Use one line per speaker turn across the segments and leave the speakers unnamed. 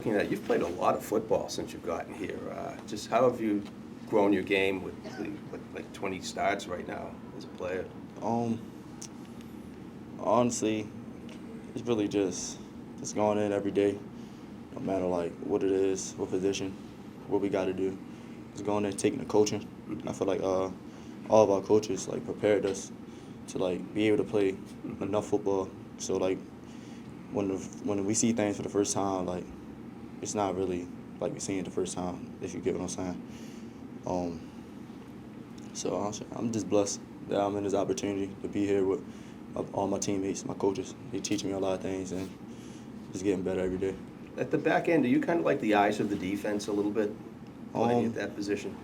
looking at, you've played a lot of football since you've gotten here. Just how have you grown your game with like 20 starts right now as a player?
Um, Honestly, it's really just going in every day, no matter like what it is, what position, what we got to do. Just going in, taking the coaching. I feel like all of our coaches like prepared us to like be able to play enough football. So like when we see things for the first time, like it's not really like we seen it the first time. If you get what I'm saying. Um, I'm just blessed that I'm in this opportunity to be here with all my teammates, my coaches. They teach me a lot of things and just getting better every day.
At the back end, are you kind of like the eyes of the defense a little bit, playing at that position?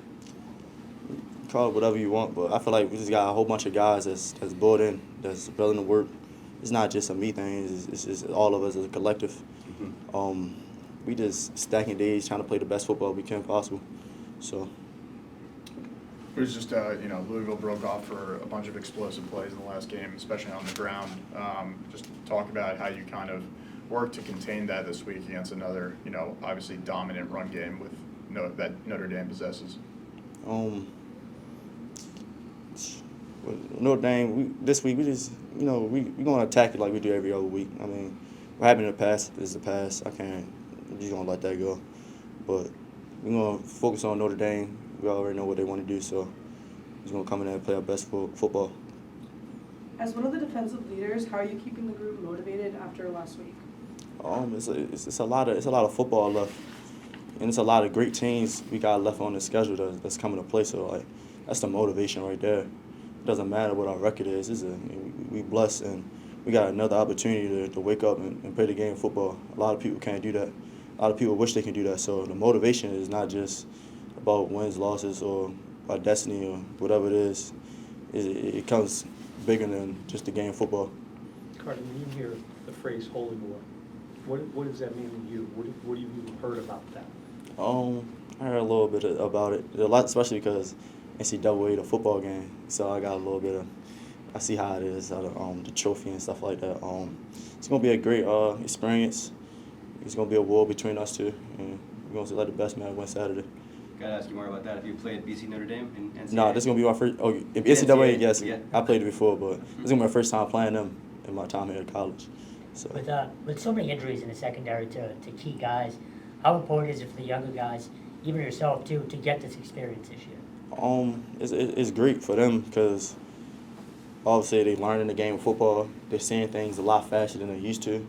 Call it whatever you want, but I feel like we just got a whole bunch of guys that's bought in, that's willing to work. It's not just a me thing. It's just all of us as a collective. We just stacking days, trying to play the best football we can possible. So.
It was just, Louisville broke off for a bunch of explosive plays in the last game, especially on the ground. Just talk about how you kind of worked to contain that this week against another, obviously dominant run game that Notre Dame possesses.
Notre Dame, this week, we just, we're going to attack it like we do every other week. I mean, what happened in the past is the past. I'm just going to let that go. But we're going to focus on Notre Dame. We already know what they want to do, so we're just going to come in there and play our best football.
As one of the defensive leaders, how are you keeping the group motivated after last week?
It's a lot of football left, and it's a lot of great teams we got left on the schedule that's coming to play. So like that's the motivation right there. It doesn't matter what our record is. We blessed and we got another opportunity to wake up and play the game of football. A lot of people can't do that. A lot of people wish they can do that. So the motivation is not just about wins, losses, or our destiny or whatever it is. It comes bigger than just the game of football.
Carter, when you hear the phrase "holy war," what does that mean to you? What have you heard about that?
I heard a little bit about it, a lot, especially because NCAA the football game. So I got a little bit of, I see how it is, the trophy and stuff like that. It's gonna be a great experience. It's gonna be a war between us two, and we're gonna let the best man win Saturday.
Gotta ask you more about that. Have you played BC Notre Dame in NCAA?
No, this is gonna be my first. Oh, if NCAA, yes, yeah. I played it before, but this is gonna be my first time playing them in my time here at college. So.
With so many injuries in the secondary to key guys, how important is it for the younger guys, even yourself too, to get this experience this year?
It's great for them because obviously they learning the game of football. They're seeing things a lot faster than they used to.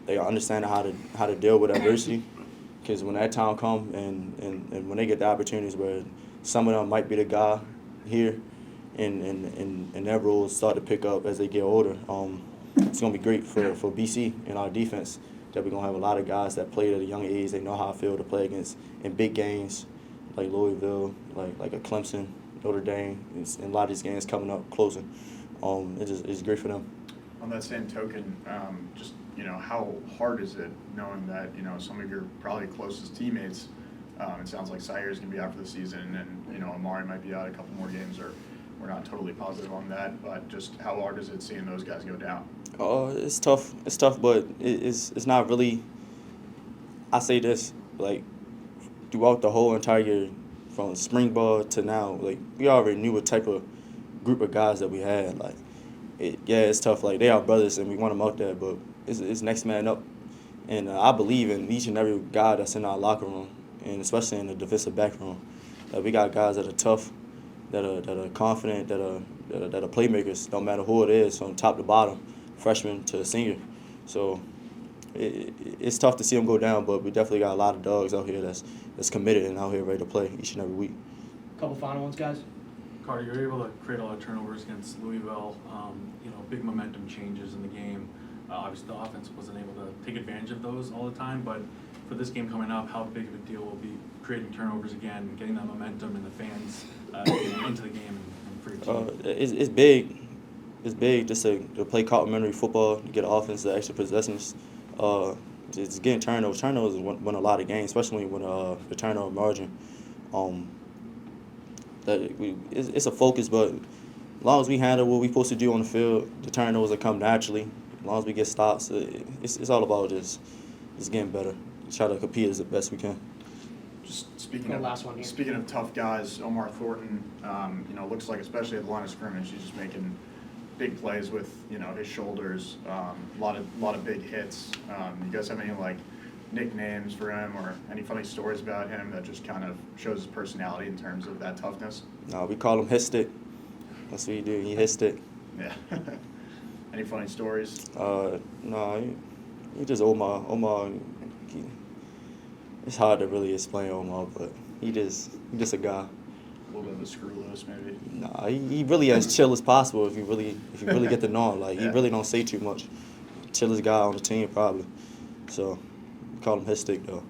They understand how to deal with adversity. Because when that time comes and when they get the opportunities where some of them might be the guy here and their roles start to pick up as they get older, it's going to be great for BC and our defense that we're going to have a lot of guys that played at a young age. They know how I feel to play against in big games like Louisville, like a Clemson, Notre Dame, and a lot of these games coming up closer. It's great for them.
On that same token, how hard is it knowing that, some of your probably closest teammates, it sounds like Sayer's going to be out for the season and, Amari might be out a couple more games, or we're not totally positive on that, but just how hard is it seeing those guys go down?
It's tough. It's tough, but it's not really. I say this, like, throughout the whole entire year, from spring ball to now, like, we already knew what type of group of guys that we had. Like, it's tough. Like, they are brothers, and we want them out there, but it's next man up. And I believe in each and every guy that's in our locker room, and especially in the defensive back room. That we got guys that are tough, that are confident, that are playmakers, no matter who it is, from top to bottom, freshman to senior. So it's tough to see them go down, but we definitely got a lot of dogs out here that's committed and out here ready to play each and every week.
Couple final ones, guys.
Carter, you were able to create a lot of turnovers against Louisville. Big momentum changes in the game. Obviously, the offense wasn't able to take advantage of those all the time, but for this game coming up, how big of a deal will be creating turnovers again, getting that momentum and the fans into the game and for your team?
It's big. It's big just to play complementary football, to get an offense the extra possessions. It's getting turnovers. Turnovers win a lot of games, especially when the turnover margin. It's a focus, but as long as we handle what we're supposed to do on the field, the turnovers will come naturally. As long as we get stops, it's all about just getting better. try to compete as the best we can.
Just speaking
Go
of
last one here.
speaking of tough guys, Omar Thornton, looks like especially at the line of scrimmage, he's just making big plays with his shoulders. A lot of big hits. You guys have any like nicknames for him or any funny stories about him that just kind of shows his personality in terms of that toughness?
No, we call him his stick. That's what he do. He his stick.
Yeah. Any funny stories?
No, he just Omar. It's hard to really explain Omar, but he just a guy.
A little bit of a screw loose, maybe.
Nah, he really as chill as possible if you really get to know him. Like he
Yeah.
really don't say too much. Chillest guy on the team probably. So we call him his stick though.